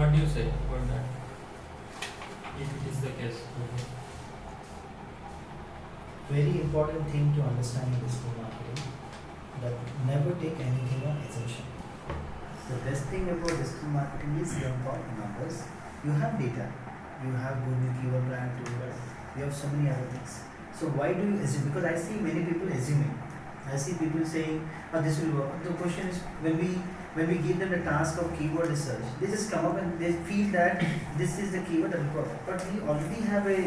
What do you say about that? If it is the case. Very important thing to understand in digital marketing, that never take anything on assumption. The best thing about digital marketing is you have got numbers, you have data, you have Google keyword plan tool, you have so many other things. So why do you assume? Because I see many people assuming. I see people saying, "Oh, this will work." The question is, when we give them the task of keyword research, they just come up and they feel that this is the keyword that will work. But we already have a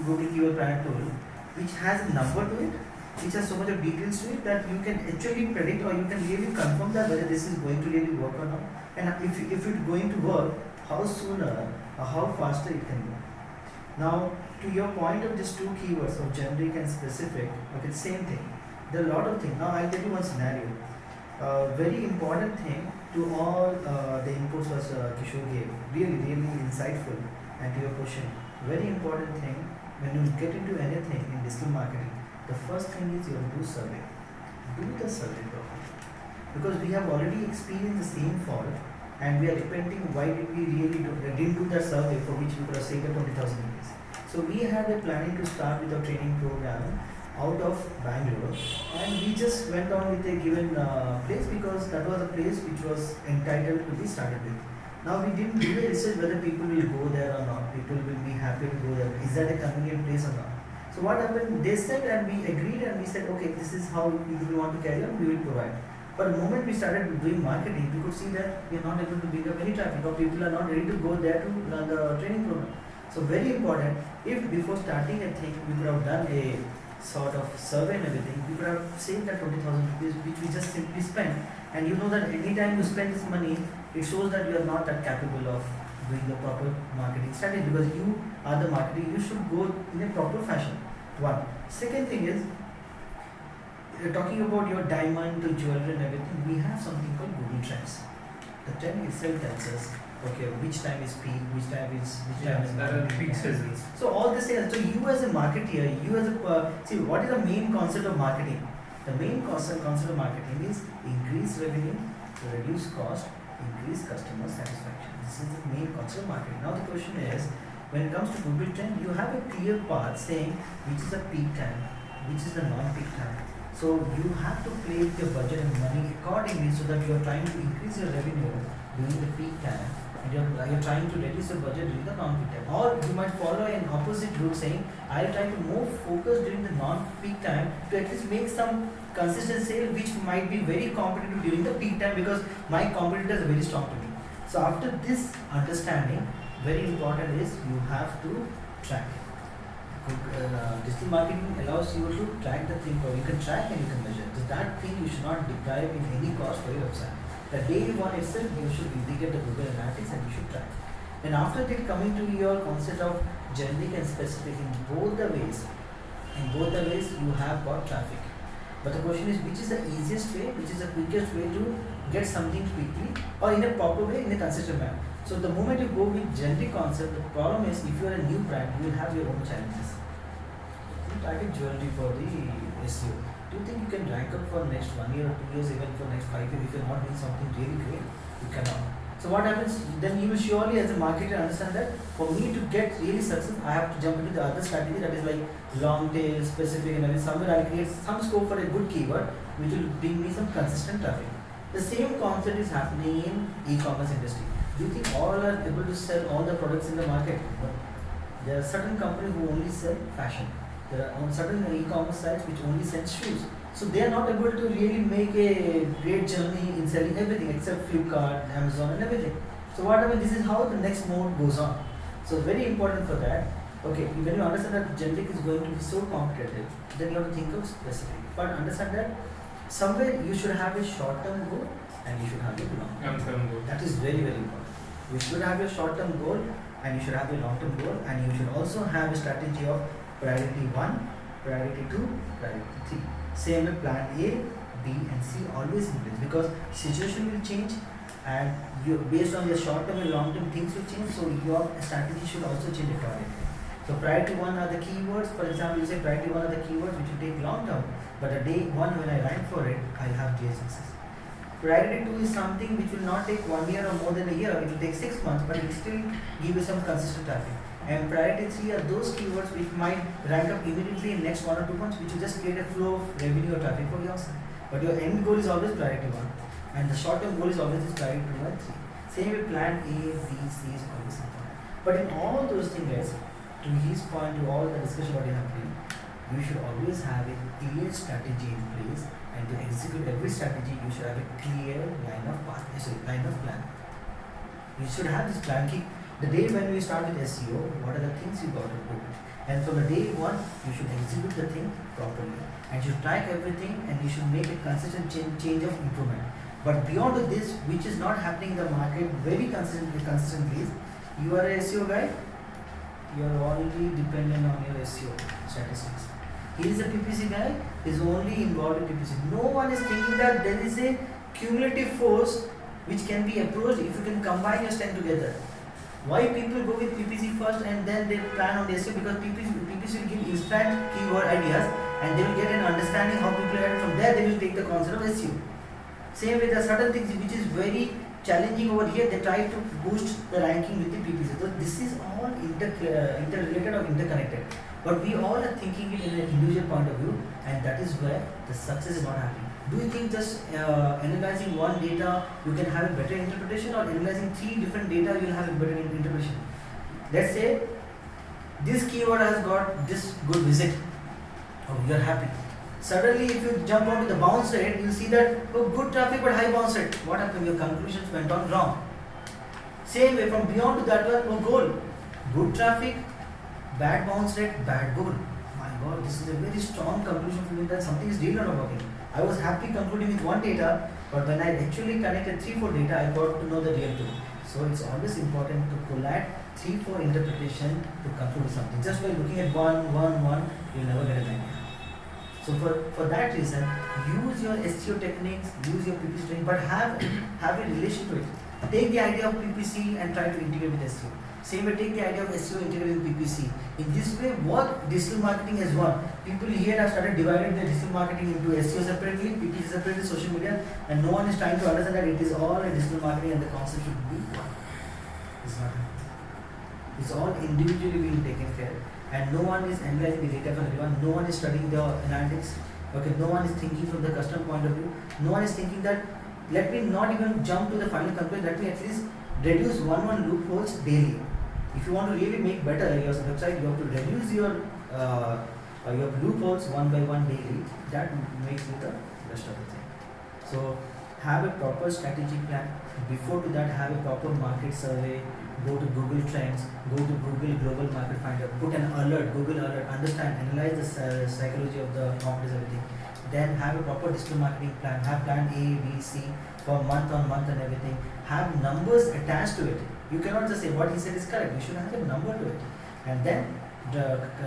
Google keyword plan tool which has a number to it, which has so much of details to it that you can actually predict, or you can really confirm that whether this is going to really work or not. And if it's going to work, how sooner or how faster it can work. Now, to your point of these two keywords of generic and specific, okay, same thing. There are a lot of things. Now, I'll tell you one scenario. Very important thing to all the inputs was Kishore gave. Really, really insightful. And to your question, very important thing when you get into anything in digital marketing, the first thing is you have to do survey. Do the survey properly. Because we have already experienced the same fault, and we are repenting why did we really didn't do that survey for which we could have saved 20,000 rupees. So we had a planning to start with a training program out of Bangalore, and we just went on with a given place because that was a place which was entitled to be started with. Now we didn't do the research whether people will go there or not, people will be happy to go there, is that a convenient place or not. So what happened, they said and we agreed and we said, okay, this is how we want to carry on, we will provide. But the moment we started doing marketing, we could see that we are not able to bring up any traffic, or people are not ready to go there to run the training program. So very important, if before starting a thing, we could have done a sort of survey and everything, we could have saved that 20,000 rupees which we just simply spent. And you know that anytime you spend this money, it shows that you are not that capable of doing the proper marketing strategy, because you are the marketing, you should go in a proper fashion. One. Second thing is, you're talking about your diamond to jewelry and everything, we have something called Google Trends. The trend itself tells us, okay, which time is peak, which time is peak seasons. So all this is, so you as a marketer, you as a, see what is the main concept of marketing? The main concept of marketing is increase revenue, reduce cost, increase customer satisfaction. This is the main concept of marketing. Now the question is, when it comes to Google Trend, you have a clear path saying which is the peak time, which is the non-peak time. So you have to play with your budget and money accordingly, so that you are trying to increase your revenue during the peak time, and you're trying to reduce your budget during the non-peak time. Or you might follow an opposite route saying, I'll try to more focus during the non-peak time to at least make some consistent sale which might be very competitive during the peak time, because my competitors are very strong to me. So after this understanding, very important is you have to track. Digital marketing allows you to track the thing, or you can track and you can measure. So that thing you should not deprive in any cost for your website. The day one itself, you should indicate the Google Analytics and you should track. And after that, coming to your concept of generic and specific, in both the ways, you have got traffic. But the question is, which is the easiest way, which is the quickest way to get something quickly or in a proper way, in a consistent manner. So the moment you go with generic concept, the problem is if you are a new brand, you will have your own challenges. You target jewelry for the SEO. Do you think you can rank up for next 1 year or 2 years, even for next 5 years, if you're not doing something really great? You cannot. So what happens, then you will surely as a marketer understand that for me to get really success, I have to jump into the other strategy that is like long tail, specific, and somewhere I'll create some scope for a good keyword which will bring me some consistent traffic. The same concept is happening in e-commerce industry. Do you think all are able to sell all the products in the market? No. There are certain companies who only sell fashion. There are certain e-commerce sites which only sell shoes. So they are not able to really make a great journey in selling everything except Flipkart, Amazon and everything. So what happens, this is how the next mode goes on. So very important for that. Okay, when you understand that generic is going to be so competitive, then you have to think of specific. But understand that somewhere you should have a short-term goal and you should have a long-term goal. That is very, very important. You should have a short-term goal and you should have a long-term goal, and you should also have a strategy of priority 1, priority 2, priority 3. Same with plan A, B and C always in place, because situation will change and you, based on your short-term and long-term things will change, so your strategy should also change accordingly. So priority 1 are the keywords. For example, you say priority 1 are the keywords which will take long-term, but the day 1 when I rank for it, I'll have great success. Priority 2 is something which will not take 1 year or more than a year. It will take 6 months, but it will still give you some consistent traffic. And priority 3 are those keywords which might rank up immediately in next 1 or 2 months, which will just create a flow of revenue or traffic for yourself. But your end goal is always priority 1, and the short-term goal is always this priority 2 and 3. Same with plan A, B, C is always important. But in all those things, guys, to his point, to all the discussion what you have been, you should always have a clear strategy in place, and to execute every strategy, you should have a clear line of path, line of plan. You should have this plan. The day when we start with SEO, what are the things you got to do? And from the day 1, you should execute the thing properly, and you should track everything, and you should make a consistent change of improvement. But beyond this, which is not happening in the market very consistently, you are a SEO guy, you are only dependent on your SEO statistics. He is a PPC guy, he is only involved in PPC. No one is thinking that there is a cumulative force which can be approached if you can combine your strength together. Why people go with PPC first and then they plan on the SEO? Because PPC will give instant keyword ideas, and they will get an understanding how people are, from there they will take the concept of SEO. Same with the certain things which is very challenging over here, they try to boost the ranking with the PPC. So this is all interrelated or interconnected. But we all are thinking it in an individual point of view, and that is where the success is not happening. Do you think just analyzing one data you can have a better interpretation, or analyzing 3 different data you will have a better interpretation? Let's say this keyword has got this good visit. Oh, you are happy. Suddenly, if you jump onto the bounce rate, you see that good traffic but high bounce rate. What happened? Your conclusions went on wrong. Same way, from beyond to that one, goal. Good traffic, bad bounce rate, bad goal. My God, this is a very strong conclusion for me that something is really not working. I was happy concluding with one data, but when I actually connected 3-4 data, I got to know the real truth. So it's always important to collate 3-4 interpretation to conclude something. Just by looking at one, you'll never get an idea. So for that reason, use your SEO techniques, use your PPC training, but have a relation to it. Take the idea of PPC and try to integrate with SEO. Same way, take the idea of SEO, integrate with PPC. In this way, what digital marketing has won. People here have started dividing their digital marketing into SEO separately, PPC separately, social media, and no one is trying to understand that it is all a digital marketing and the concept should be one. It's not happening. It's all individually being taken care of. And no one is analyzing the data from everyone, no one is studying the analytics, okay, no one is thinking from the customer point of view, no one is thinking that let me not even jump to the final conclusion, let me at least reduce one loopholes daily. If you want to really make better your website, you have to reduce your loopholes one by one daily. That makes it the rest of the thing. So have a proper strategy plan. Before to that, have a proper market survey. Go to Google Trends, go to Google Global Market Finder, put an alert, Google alert, understand, analyze the psychology of the companies, everything. Then have a proper digital marketing plan, have plan A, B, C for month on month and everything. Have numbers attached to it. You cannot just say what he said is correct, you should have a number to it. And then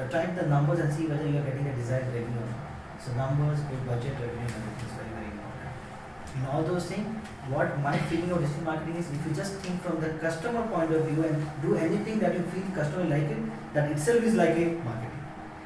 track the numbers and see whether you are getting a desired revenue or not. So numbers, good budget, revenue, and everything is very, very important. In all those things, what my feeling of digital marketing is, if you just think from the customer point of view and do anything that you feel customer like it, that itself is like a marketing.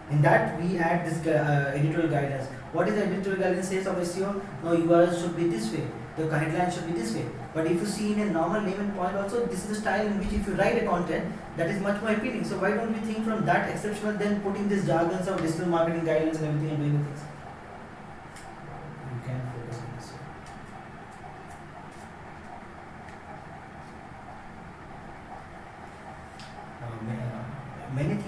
In that we add this editorial guidance. What is the editorial guidance says of SEO? No, URL should be this way, the guideline should be this way. But if you see in a normal layman point also, this is the style in which if you write a content, that is much more appealing. So why don't we think from that exceptional, then putting this jargons of digital marketing guidelines and everything and doing the things. You can focus on this. Many things.